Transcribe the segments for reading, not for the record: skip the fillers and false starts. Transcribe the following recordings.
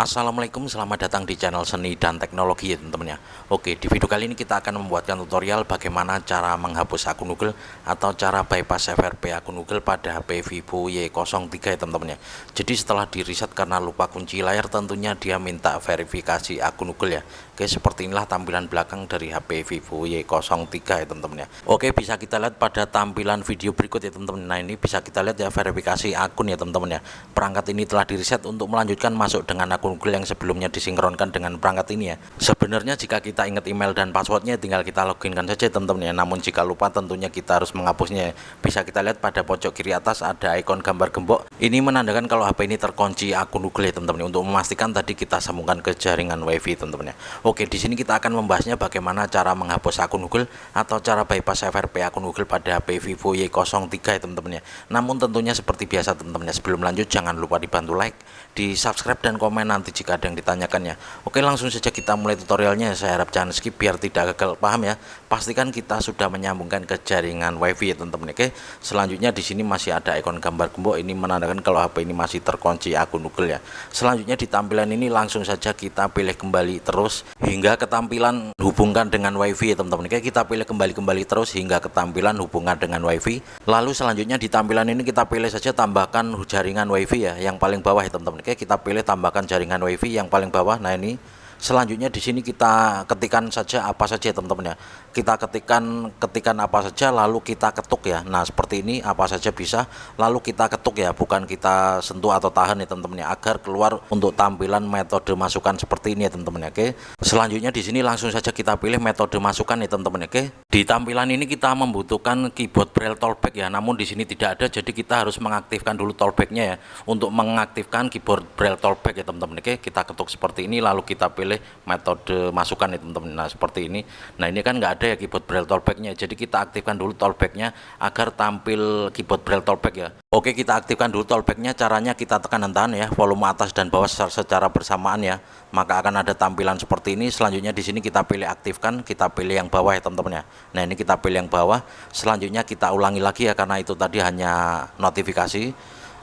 Assalamualaikum, selamat datang di channel Seni dan Teknologi ya teman-teman ya. Oke, di video kali ini kita akan membuatkan tutorial bagaimana cara menghapus akun Google atau cara bypass FRP akun Google pada HP Vivo Y03 ya teman-teman ya. Jadi setelah di reset karena lupa kunci layar, tentunya dia minta verifikasi akun Google ya. Oke, seperti inilah tampilan belakang dari HP Vivo Y03 ya teman-teman ya. Oke, bisa kita lihat pada tampilan video berikut ya teman-teman. Nah, ini bisa kita lihat ya verifikasi akun ya teman-teman ya. Perangkat ini telah di reset untuk melanjutkan masuk dengan akun Google yang sebelumnya disinkronkan dengan perangkat ini ya. Sebenarnya jika kita ingat email dan passwordnya tinggal kita loginkan saja teman-teman ya. Namun jika lupa tentunya kita harus menghapusnya ya. Bisa kita lihat pada pojok kiri atas ada ikon gambar gembok. Ini menandakan kalau HP ini terkunci akun Google ya teman-teman ya. Untuk memastikan tadi kita sambungkan ke jaringan WiFi teman-teman ya. Oke, di sini kita akan membahasnya bagaimana cara menghapus akun Google atau cara bypass FRP akun Google pada HP Vivo Y03 ya teman-teman ya. Namun tentunya seperti biasa teman-teman ya. Sebelum lanjut jangan lupa dibantu like, di subscribe dan komen nanti jika ada yang ditanyakan ya. Oke, langsung saja kita mulai tutorialnya. Saya harap jangan skip biar tidak gagal paham ya. Pastikan kita sudah menyambungkan ke jaringan WiFi ya teman-teman. Oke, selanjutnya di sini masih ada ikon gambar gembok, ini menandakan kalau HP ini masih terkunci akun Google ya. Selanjutnya di tampilan ini langsung saja kita pilih kembali terus hingga ketampilan hubungkan dengan WiFi ya teman-teman. Oke, kita pilih kembali terus hingga ketampilan hubungan dengan WiFi. Lalu selanjutnya di tampilan ini kita pilih saja tambahkan jaringan WiFi ya, yang paling bawah ya teman-teman. Oke, kita pilih tambahkan jaringan WiFi yang paling bawah. Nah, ini selanjutnya di sini kita ketikkan saja apa saja ya teman-teman ya. Kita ketikan apa saja lalu kita ketuk ya. Nah, seperti ini apa saja bisa lalu kita ketuk ya, bukan kita sentuh atau tahan ya teman-teman ya, agar keluar untuk tampilan metode masukan seperti ini ya teman-teman ya. Oke, selanjutnya di sini langsung saja kita pilih metode masukan ya teman-teman ya. Oke, di tampilan ini kita membutuhkan keyboard braille tollback ya, namun di sini tidak ada, jadi kita harus mengaktifkan dulu tollbacknya ya. Untuk mengaktifkan keyboard braille tollback ya teman-teman. Oke, kita ketuk seperti ini lalu kita pilih metode masukan ya teman-teman. Nah, seperti ini. Nah, ini kan nggak ada ya keyboard braille tollbacknya, jadi kita aktifkan dulu tollbacknya agar tampil keyboard braille tollback ya. Oke, kita aktifkan dulu tollbacknya. Caranya kita tekan dan tahan ya, volume atas dan bawah secara bersamaan ya, maka akan ada tampilan seperti ini. Selanjutnya di sini kita pilih aktifkan, kita pilih yang bawah ya teman-teman ya. Nah, ini kita pilih yang bawah. Selanjutnya kita ulangi lagi ya, karena itu tadi hanya notifikasi.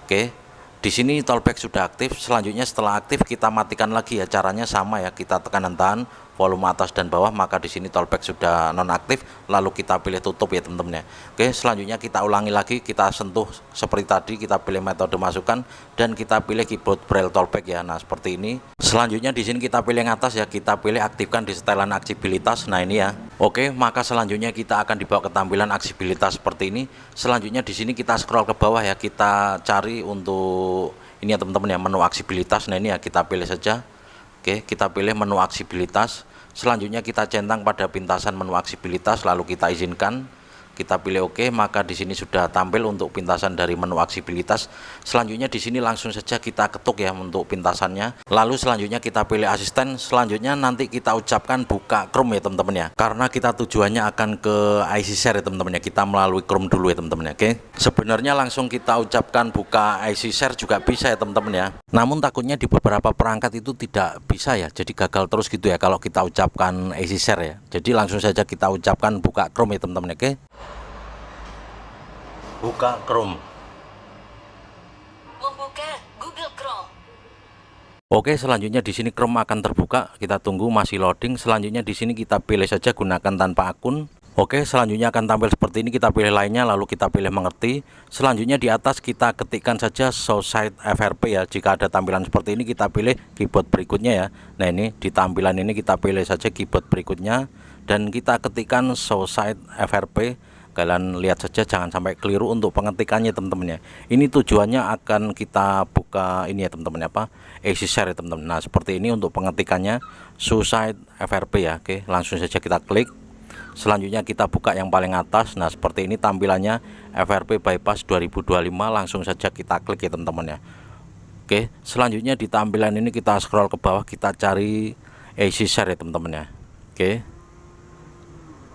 Oke, di sini tollback sudah aktif. Selanjutnya setelah aktif kita matikan lagi ya. Caranya sama ya, kita tekan dan tahan volume atas dan bawah, maka di sini tollback sudah nonaktif, lalu kita pilih tutup ya teman-teman ya. Oke, selanjutnya kita ulangi lagi, kita sentuh seperti tadi, kita pilih metode masukan dan kita pilih keyboard braille tollback ya. Nah, seperti ini. Selanjutnya di sini kita pilih yang atas ya, kita pilih aktifkan di setelan aksibilitas. Nah, ini ya. Oke, maka selanjutnya kita akan dibawa ke tampilan aksibilitas seperti ini. Selanjutnya di sini kita scroll ke bawah ya, kita cari untuk ini ya teman-teman ya, menu aksibilitas. Nah, ini ya, kita pilih saja. Oke, kita pilih menu aksibilitas. Selanjutnya kita centang pada pintasan menu aksibilitas lalu kita izinkan. Kita pilih oke, maka di sini sudah tampil untuk pintasan dari menu aksibilitas. Selanjutnya di sini langsung saja kita ketuk ya untuk pintasannya. Lalu selanjutnya kita pilih asisten. Selanjutnya nanti kita ucapkan buka Chrome ya teman-teman ya. Karena kita tujuannya akan ke IC Share ya teman-teman ya. Kita melalui Chrome dulu ya teman-teman ya. Oke. Sebenarnya langsung kita ucapkan buka IC Share juga bisa ya teman-teman ya. Namun takutnya di beberapa perangkat itu tidak bisa ya. Jadi gagal terus gitu ya kalau kita ucapkan IC Share ya. Jadi langsung saja kita ucapkan buka Chrome ya teman-teman ya. Oke. Buka Chrome. Membuka Google Chrome. Oke, selanjutnya di sini Chrome akan terbuka. Kita tunggu masih loading. Selanjutnya di sini kita pilih saja gunakan tanpa akun. Oke, selanjutnya akan tampil seperti ini. Kita pilih lainnya lalu kita pilih mengerti. Selanjutnya di atas kita ketikkan saja show site FRP ya. Jika ada tampilan seperti ini kita pilih keyboard berikutnya ya. Nah, ini di tampilan ini kita pilih saja keyboard berikutnya dan kita ketikkan show site FRP. Kalian lihat saja jangan sampai keliru untuk pengetikannya teman-teman ya. Ini tujuannya akan kita buka ini ya teman-teman apa, IC Share ya teman-teman. Nah, seperti ini untuk pengetikannya Suicide FRP ya. Oke, langsung saja kita klik. Selanjutnya kita buka yang paling atas. Nah, seperti ini tampilannya FRP bypass 2025. Langsung saja kita klik ya teman-teman ya. Oke, selanjutnya di tampilan ini kita scroll ke bawah, kita cari IC Share ya teman-teman ya. Oke.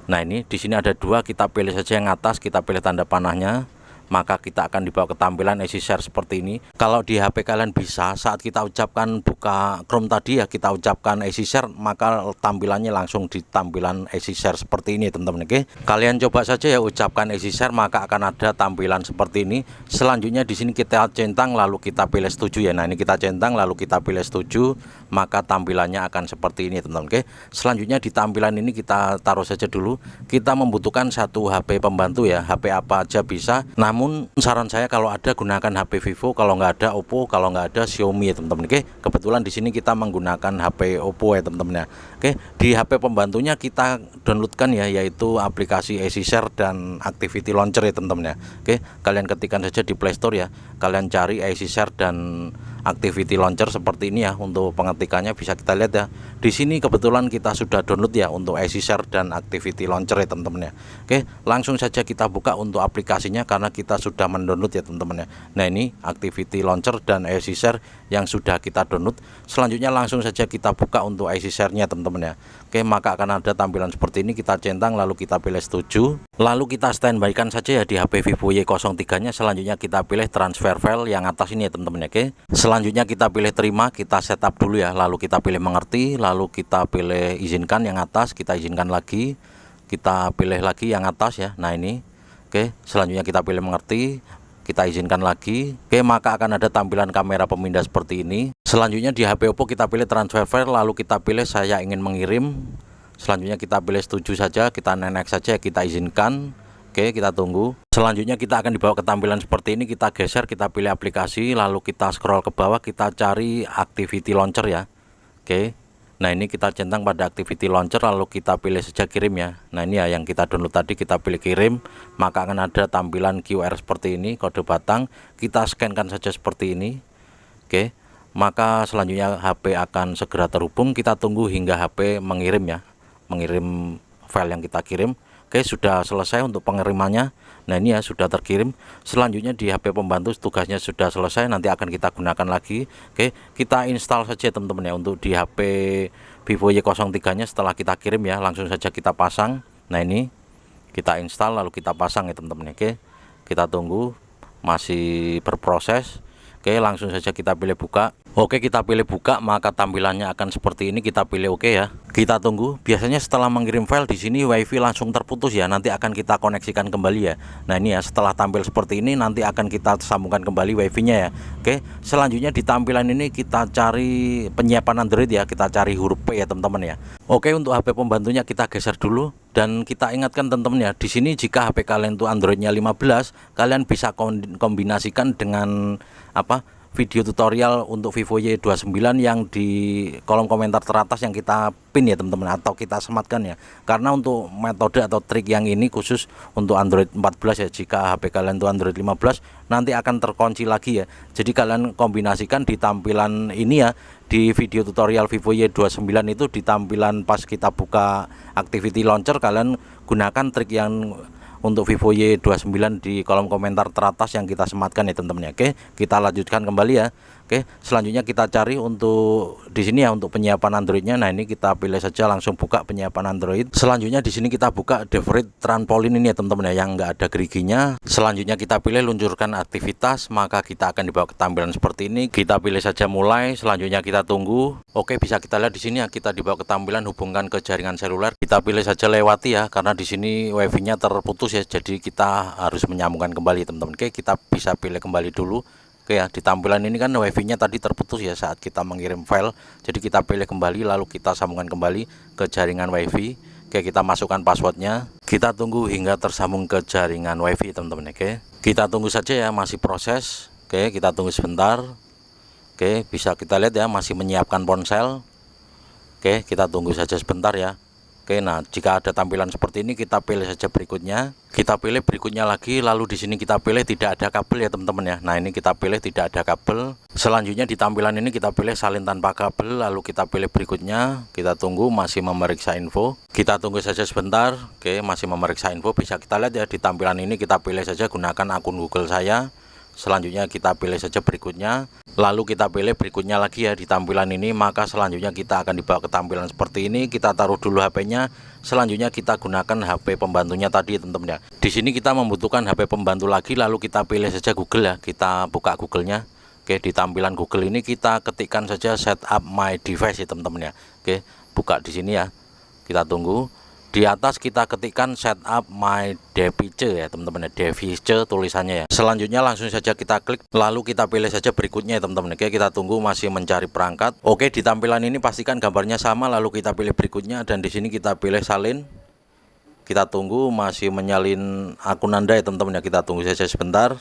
Nah, ini di sini ada dua, kita pilih saja yang atas, kita pilih tanda panahnya. maka kita akan dibawa ke tampilan easy share seperti ini. Kalau di HP kalian bisa saat kita ucapkan buka Chrome tadi ya, kita ucapkan easy share, maka tampilannya langsung di tampilan easy share seperti ini teman-teman. Oke, kalian coba saja ya ucapkan easy share, maka akan ada tampilan seperti ini. Selanjutnya di sini kita centang lalu kita pilih setuju ya. Nah, ini kita centang lalu kita pilih setuju, maka tampilannya akan seperti ini teman-teman. Oke, selanjutnya di tampilan ini kita taruh saja dulu. Kita membutuhkan satu HP pembantu ya, HP apa aja bisa. Namun saran saya kalau ada gunakan HP Vivo, kalau nggak ada Oppo, kalau nggak ada Xiaomi ya teman-teman. Oke, kebetulan di sini kita menggunakan HP Oppo ya teman-teman ya. Oke, di HP pembantunya kita downloadkan ya, yaitu aplikasi Easy Share dan Activity Launcher ya teman-teman ya. Oke, kalian ketikkan saja di Play Store ya, kalian cari Easy Share dan Activity Launcher seperti ini ya. Untuk pengetikannya bisa kita lihat ya. Di sini kebetulan kita sudah download ya untuk Easy Share dan Activity Launcher ya teman-teman ya. Oke, langsung saja kita buka untuk aplikasinya karena kita sudah mendownload ya teman-teman ya. Nah, ini Activity Launcher dan Easy Share yang sudah kita download. Selanjutnya langsung saja kita buka untuk Easy Share-nya teman-teman ya. Oke, maka akan ada tampilan seperti ini. Kita centang lalu kita pilih setuju, lalu kita standby kan saja ya di HP Vivo Y03-nya. Selanjutnya kita pilih transfer file yang atas ini ya teman-teman ya. Oke, selanjutnya kita pilih terima, kita setup dulu ya, lalu kita pilih mengerti, lalu kita pilih izinkan yang atas, kita izinkan lagi, kita pilih lagi yang atas ya. Nah, ini oke, selanjutnya kita pilih mengerti, kita izinkan lagi. Oke, maka akan ada tampilan kamera pemindah seperti ini. Selanjutnya di HP Oppo kita pilih transfer file, lalu kita pilih saya ingin mengirim. Selanjutnya kita pilih setuju saja, kita next saja, kita izinkan. Oke, kita tunggu. Selanjutnya kita akan dibawa ke tampilan seperti ini. Kita geser, kita pilih aplikasi, lalu kita scroll ke bawah, kita cari Activity Launcher ya. Oke, nah ini kita centang pada Activity Launcher, lalu kita pilih saja kirim ya. Nah, ini ya yang kita download tadi, kita pilih kirim, maka akan ada tampilan QR seperti ini, kode batang. Kita scankan saja seperti ini. Oke, maka selanjutnya HP akan segera terhubung. Kita tunggu hingga HP mengirim ya, mengirim file yang kita kirim. Oke, sudah selesai untuk pengirimannya. Nah, ini ya sudah terkirim. Selanjutnya di HP pembantu tugasnya sudah selesai, nanti akan kita gunakan lagi. Oke, kita install saja teman-teman ya. Untuk di HP Vivo Y03-nya setelah kita kirim ya, langsung saja kita pasang. Nah, ini kita install lalu kita pasang ya teman-teman. Oke, kita tunggu, masih berproses. Oke, langsung saja kita pilih buka. Oke, kita pilih buka, maka tampilannya akan seperti ini. Kita pilih oke ya. Kita tunggu. Biasanya setelah mengirim file di sini WiFi langsung terputus ya. Nanti akan kita koneksikan kembali ya. Nah, ini ya setelah tampil seperti ini nanti akan kita sambungkan kembali WiFi-nya ya. Oke, selanjutnya di tampilan ini kita cari penyiapan Android ya. Kita cari huruf P ya teman-teman ya. Oke, untuk HP pembantunya kita geser dulu dan kita ingatkan teman-teman ya. Di sini jika HP kalian itu Androidnya 15, kalian bisa kombinasikan dengan video tutorial untuk Vivo Y29 yang di kolom komentar teratas yang kita pin ya teman-teman, atau kita sematkan ya. Karena untuk metode atau trik yang ini khusus untuk Android 14 ya. Jika HP kalian itu Android 15 nanti akan terkunci lagi ya. Jadi kalian kombinasikan di tampilan ini ya, di video tutorial Vivo Y29 itu di tampilan pas kita buka Activity Launcher, kalian gunakan trik yang untuk Vivo Y29 di kolom komentar teratas yang kita sematkan ya teman-teman ya. Oke, kita lanjutkan kembali ya. Oke, selanjutnya kita cari untuk di sini ya untuk penyiapan Androidnya. Nah, ini kita pilih saja, langsung buka penyiapan Android. Selanjutnya di sini kita buka Default Trampolin ini ya teman-teman ya, yang enggak ada geriginya. Selanjutnya kita pilih luncurkan aktivitas, maka kita akan dibawa ke tampilan seperti ini. Kita pilih saja mulai, selanjutnya kita tunggu. Oke, bisa kita lihat di sini ya, kita dibawa ke tampilan hubungkan ke jaringan seluler. Kita pilih saja lewati ya, karena di sini WiFi-nya terputus ya, jadi kita harus menyambungkan kembali teman-teman. Oke, kita bisa pilih kembali dulu. Oke ya, di tampilan ini kan WiFi-nya tadi terputus ya saat kita mengirim file. Jadi kita pilih kembali lalu kita sambungkan kembali ke jaringan WiFi. Oke, kita masukkan passwordnya. Kita tunggu hingga tersambung ke jaringan WiFi teman-teman. Oke, kita tunggu saja ya, masih proses. Oke, kita tunggu sebentar. Oke, bisa kita lihat ya masih menyiapkan ponsel. Oke, kita tunggu saja sebentar ya. Oke, nah jika ada tampilan seperti ini kita pilih saja berikutnya. Kita pilih berikutnya lagi, lalu di sini kita pilih tidak ada kabel ya teman-teman ya. Nah, ini kita pilih tidak ada kabel. Selanjutnya di tampilan ini kita pilih salin tanpa kabel, lalu kita pilih berikutnya. Kita tunggu masih memeriksa info. Kita tunggu saja sebentar. Oke, masih memeriksa info. Bisa kita lihat ya di tampilan ini kita pilih saja gunakan akun Google saya. Selanjutnya kita pilih saja berikutnya, lalu kita pilih berikutnya lagi ya di tampilan ini. Maka selanjutnya kita akan dibawa ke tampilan seperti ini. Kita taruh dulu HP-nya. Selanjutnya kita gunakan HP pembantunya tadi ya teman-teman ya. Di sini kita membutuhkan HP pembantu lagi, lalu kita pilih saja Google ya. Kita buka Google-nya. Oke, di tampilan Google ini kita ketikkan saja setup my device ya teman-teman ya. Oke, buka di sini ya. Kita tunggu. Di atas kita ketikkan setup my device ya teman-teman ya, device tulisannya ya. Selanjutnya langsung saja kita klik, lalu kita pilih saja berikutnya ya teman-teman. Oke, kita tunggu masih mencari perangkat. Oke, di tampilan ini pastikan gambarnya sama, lalu kita pilih berikutnya dan di sini kita pilih salin. Kita tunggu masih menyalin akun Anda ya teman-teman ya. Kita tunggu saja sebentar.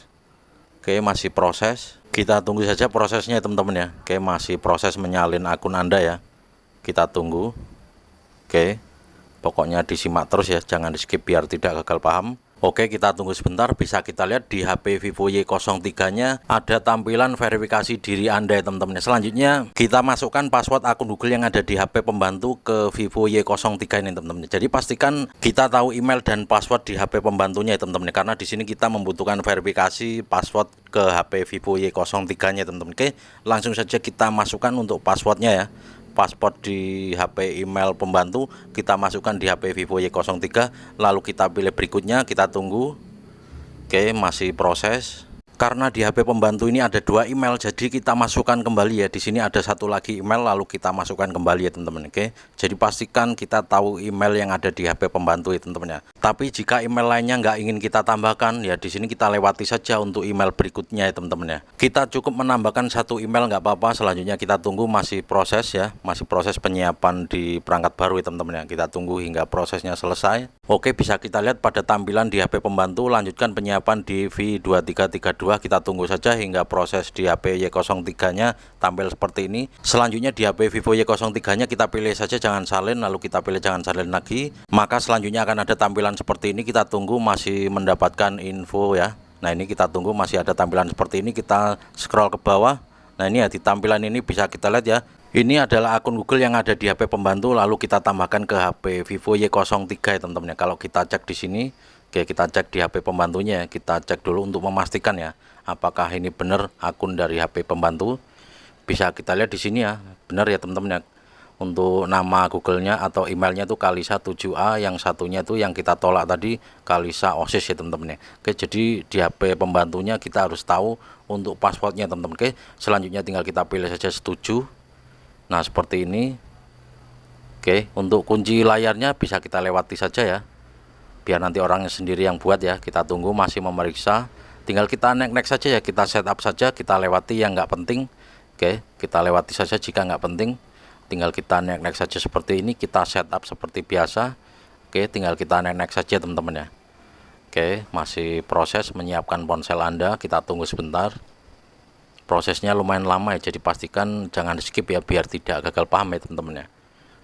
Oke, masih proses. Kita tunggu saja prosesnya ya teman-teman ya. Oke, masih proses menyalin akun Anda ya. Kita tunggu. Oke. Pokoknya disimak terus ya, jangan di skip biar tidak gagal paham. Oke, kita tunggu sebentar. Bisa kita lihat di HP Vivo Y03 nya ada tampilan verifikasi diri Anda ya teman-teman. Selanjutnya kita masukkan password akun Google yang ada di HP pembantu ke Vivo Y03 ini teman-teman. Jadi pastikan kita tahu email dan password di HP pembantunya ya teman-teman, karena di sini kita membutuhkan verifikasi password ke HP Vivo Y03 nya teman-teman. Oke, langsung saja kita masukkan untuk passwordnya ya. Password di HP email pembantu kita masukkan di HP Vivo Y03, lalu kita pilih berikutnya, kita tunggu. Oke, masih proses. Karena di HP pembantu ini ada 2 email, jadi kita masukkan kembali ya. Di sini ada 1 lagi email, lalu kita masukkan kembali ya teman-teman. Oke, jadi pastikan kita tahu email yang ada di HP pembantu ya teman-teman ya. Tapi jika email lainnya nggak ingin kita tambahkan ya, di sini kita lewati saja untuk email berikutnya ya teman-teman ya. Kita cukup menambahkan 1 email nggak apa-apa. Selanjutnya kita tunggu masih proses ya, masih proses penyiapan di perangkat baru ya teman-teman ya. Kita tunggu hingga prosesnya selesai. Oke, bisa kita lihat pada tampilan di HP pembantu, lanjutkan penyiapan di V2332. Kita tunggu saja hingga proses di HP Y03 nya tampil seperti ini. Selanjutnya di HP Vivo Y03 nya kita pilih saja jangan salin, lalu kita pilih jangan salin lagi. Maka selanjutnya akan ada tampilan seperti ini. Kita tunggu masih mendapatkan info ya. Nah, ini kita tunggu masih ada tampilan seperti ini. Kita scroll ke bawah. Nah, ini ya, di tampilan ini bisa kita lihat ya. Ini adalah akun Google yang ada di HP pembantu, lalu kita tambahkan ke HP Vivo Y03 ya teman-teman ya. Kalau kita cek di sini, oke, kita cek di HP pembantunya, kita cek dulu untuk memastikan ya, apakah ini benar akun dari HP pembantu. Bisa kita lihat di sini ya, benar ya teman-teman ya. Untuk nama Google-nya atau emailnya itu Kalisa 7A, yang satunya itu yang kita tolak tadi Kalisa OSIS ya teman-teman ya. Oke, jadi di HP pembantunya kita harus tahu untuk passwordnya teman-teman. Oke, selanjutnya tinggal kita pilih saja setuju. Nah, seperti ini. Oke, untuk kunci layarnya bisa kita lewati saja ya, biar nanti orangnya sendiri yang buat ya. Kita tunggu masih memeriksa, tinggal kita next saja ya, kita setup saja, kita lewati yang nggak penting. Oke, kita lewati saja jika nggak penting, tinggal kita next saja seperti ini, kita setup seperti biasa. Oke, tinggal kita next saja teman-teman ya. Oke, masih proses menyiapkan ponsel Anda, kita tunggu sebentar. Prosesnya lumayan lama ya, jadi pastikan jangan skip ya biar tidak gagal paham ya teman-teman ya.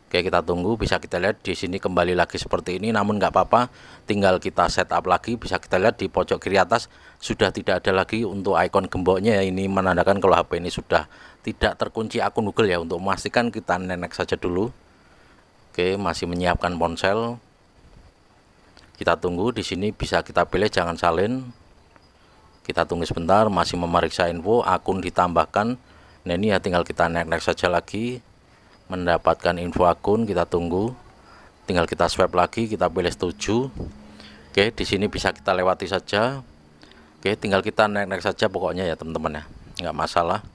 Oke, kita tunggu. Bisa kita lihat di sini kembali lagi seperti ini, namun nggak apa-apa, tinggal kita setup lagi. Bisa kita lihat di pojok kiri atas sudah tidak ada lagi untuk ikon gemboknya ya. Ini menandakan kalau HP ini sudah tidak terkunci akun Google ya. Untuk memastikan kita next saja dulu. Oke, masih menyiapkan ponsel. Kita tunggu di sini, bisa kita pilih jangan salin. Kita tunggu sebentar, masih memeriksa info, akun ditambahkan. Nah, ini ya, tinggal kita next saja lagi. Mendapatkan info akun, kita tunggu. Tinggal kita swipe lagi, kita pilih setuju. Oke, di sini bisa kita lewati saja. Oke, tinggal kita next saja pokoknya ya teman-teman ya. Nggak masalah.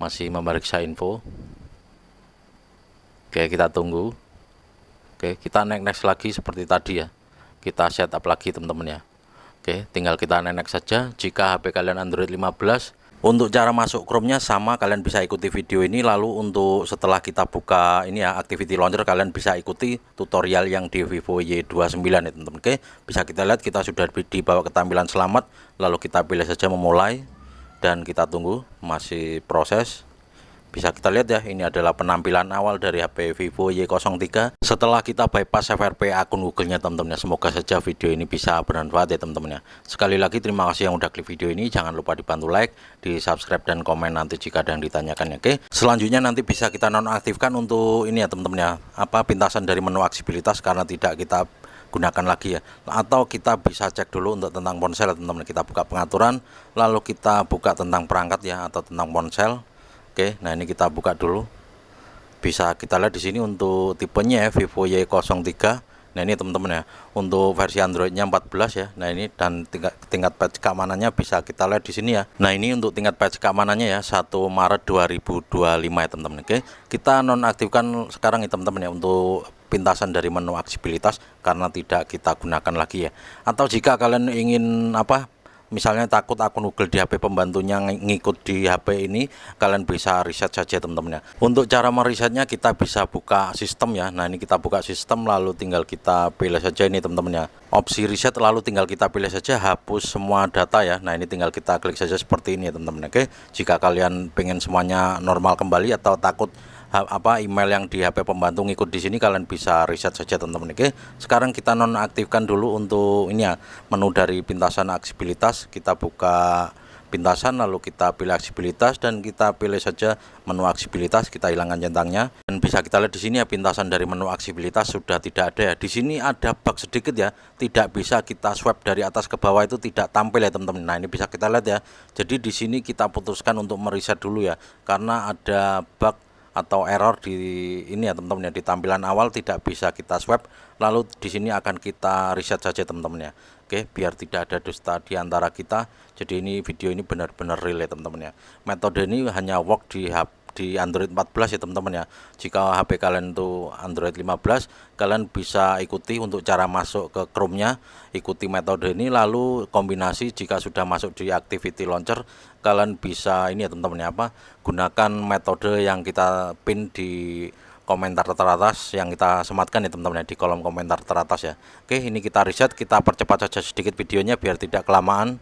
Masih memeriksa info. Oke, kita tunggu. Oke, kita next lagi seperti tadi ya. Kita setup lagi teman-teman ya. Oke, tinggal kita next saja. Jika HP kalian Android 15, untuk cara masuk Chrome-nya sama, kalian bisa ikuti video ini. Lalu untuk setelah kita buka ini ya, Activity Launcher, kalian bisa ikuti tutorial yang di Vivo Y29 ya teman-teman. Oke, bisa kita lihat kita sudah dibawa ke tampilan selamat. Lalu kita pilih saja memulai dan kita tunggu masih proses. Bisa kita lihat ya, ini adalah penampilan awal dari HP Vivo Y03 setelah kita bypass FRP akun Google-nya teman-teman ya. Semoga saja video ini bisa bermanfaat ya teman-teman ya. Sekali lagi terima kasih yang udah klik video ini. Jangan lupa dibantu like, di subscribe dan komen nanti jika ada yang ditanyakan ya. Oke, selanjutnya nanti bisa kita nonaktifkan untuk ini ya teman-teman ya, apa pintasan dari menu aksibilitas karena tidak kita gunakan lagi ya. Atau kita bisa cek dulu untuk tentang ponsel teman-teman. Kita buka pengaturan, lalu kita buka tentang perangkat ya atau tentang ponsel. Oke, nah ini kita buka dulu. Bisa kita lihat di sini untuk tipenya ya, Vivo Y03. Nah ini teman-teman ya, untuk versi Androidnya 14 ya. Nah ini dan tingkat patch keamanannya bisa kita lihat di sini ya. Nah ini untuk tingkat patch keamanannya ya 1 Maret 2025 ya teman-teman. Oke, kita nonaktifkan sekarang ya teman-teman ya untuk pintasan dari menu aksesibilitas karena tidak kita gunakan lagi ya. Atau jika kalian ingin misalnya takut akun Google di HP pembantunya ngikut di HP ini, kalian bisa reset saja teman-teman ya. Untuk cara meresetnya kita bisa buka sistem ya. Nah ini kita buka sistem lalu tinggal kita pilih saja ini teman-teman ya, opsi reset, lalu tinggal kita pilih saja hapus semua data ya. Nah ini tinggal kita klik saja seperti ini ya teman-teman. Oke, jika kalian pengen semuanya normal kembali atau takut email yang di HP pembantu ngikut di sini, kalian bisa reset saja teman-teman. Oke, sekarang kita nonaktifkan dulu untuk ini ya, menu dari pintasan aksesibilitas. Kita buka pintasan lalu kita pilih aksesibilitas dan kita pilih saja menu aksesibilitas, kita hilangkan centangnya dan bisa kita lihat di sini ya, pintasan dari menu aksesibilitas sudah tidak ada ya. Di sini ada bug sedikit ya, tidak bisa kita swipe dari atas ke bawah, itu tidak tampil ya teman-teman. Nah ini bisa kita lihat ya, jadi di sini kita putuskan untuk mereset dulu ya, karena ada bug atau error di ini ya teman-teman ya, di tampilan awal tidak bisa kita swipe, lalu di sini akan kita reset saja teman-teman ya. Oke, biar tidak ada dusta di antara kita. Jadi ini video ini benar-benar real ya teman-teman ya. Metode ini hanya work di Android 14 ya teman-teman ya. Jika HP kalian itu Android 15, kalian bisa ikuti untuk cara masuk ke Chrome-nya, ikuti metode ini, lalu kombinasi jika sudah masuk di Activity Launcher, kalian bisa ini ya teman-teman ya, gunakan metode yang kita pin di komentar teratas yang kita sematkan ya teman-teman ya, di kolom komentar teratas ya. Oke, ini kita reset, kita percepat saja sedikit videonya biar tidak kelamaan.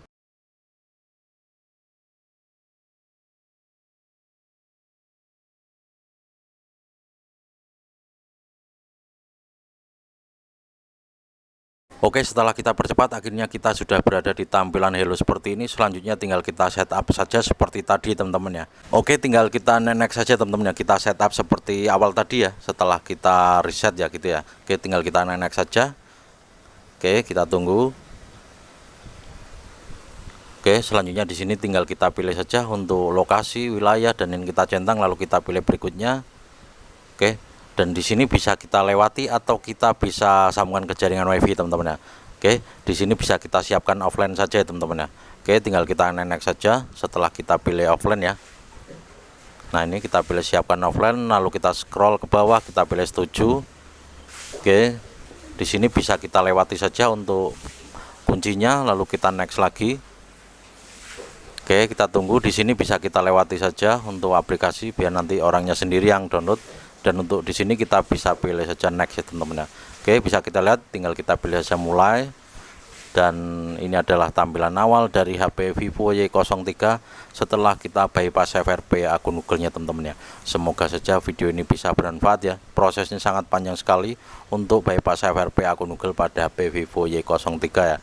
Oke, setelah kita percepat, akhirnya kita sudah berada di tampilan hello seperti ini. Selanjutnya tinggal kita setup saja seperti tadi teman-teman ya. Oke, tinggal kita next saja teman-teman ya, kita setup seperti awal tadi ya, setelah kita reset ya gitu ya. Oke, tinggal kita next saja. Oke, kita tunggu. Oke, selanjutnya di sini tinggal kita pilih saja untuk lokasi, wilayah, dan ini kita centang, lalu kita pilih berikutnya. Oke, dan di sini bisa kita lewati atau kita bisa sambungkan ke jaringan WiFi teman-teman ya. Oke, di sini bisa kita siapkan offline saja ya teman-teman ya. Oke, tinggal kita next saja setelah kita pilih offline ya. Nah ini kita pilih siapkan offline, lalu kita scroll ke bawah, kita pilih setuju. Oke, di sini bisa kita lewati saja untuk kuncinya, lalu kita next lagi. Oke, kita tunggu. Di sini bisa kita lewati saja untuk aplikasi biar nanti orangnya sendiri yang download. Dan untuk di sini kita bisa pilih saja next ya teman-teman ya. Oke, bisa kita lihat, tinggal kita pilih saja mulai. Dan ini adalah tampilan awal dari HP Vivo Y03 setelah kita bypass FRP akun Google-nya teman-teman ya. Semoga saja video ini bisa bermanfaat ya. Prosesnya sangat panjang sekali untuk bypass FRP akun Google pada HP Vivo Y03 ya.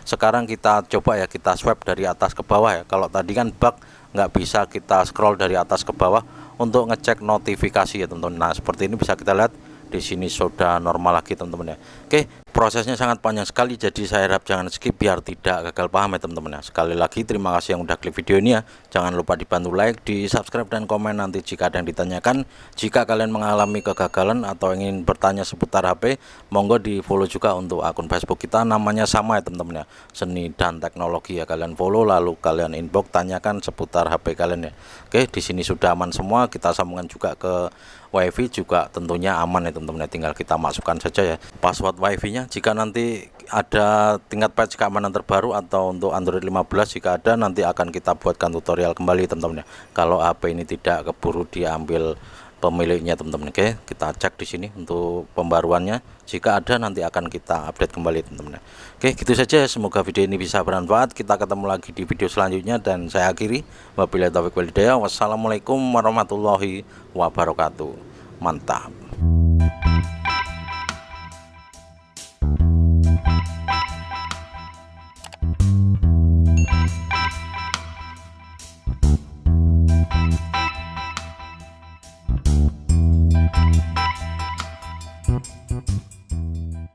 Sekarang kita coba ya, kita swipe dari atas ke bawah ya. Kalau tadi kan bug nggak bisa kita scroll dari atas ke bawah untuk ngecek notifikasi ya teman-teman. Nah seperti ini bisa kita lihat di sini sudah normal lagi teman-teman ya. Oke, prosesnya sangat panjang sekali, jadi saya harap jangan skip biar tidak gagal paham ya teman-teman ya. Sekali lagi terima kasih yang udah klik video ini ya. Jangan lupa dibantu like, di subscribe, dan komen nanti jika ada yang ditanyakan. Jika kalian mengalami kegagalan atau ingin bertanya seputar HP, monggo di follow juga untuk akun Facebook kita, namanya sama ya teman-teman ya, Seni dan Teknologi ya. Kalian follow lalu kalian inbox tanyakan seputar HP kalian ya. Oke, di sini sudah aman semua, kita sambungkan juga ke WiFi juga tentunya aman ya teman-teman ya. Tinggal kita masukkan saja ya password WiFi-nya. Jika nanti ada tingkat patch keamanan terbaru atau untuk Android 15, jika ada nanti akan kita buatkan tutorial kembali teman-teman ya, kalau HP ini tidak keburu diambil pemiliknya teman-teman. Oke, kita cek di sini untuk pembaruannya, jika ada nanti akan kita update kembali teman-teman. Oke, gitu saja, semoga video ini bisa bermanfaat. Kita ketemu lagi di video selanjutnya dan saya akhiri, wabillahi taufiq wal hidayah. Wassalamualaikum warahmatullahi wabarakatuh. Mantap.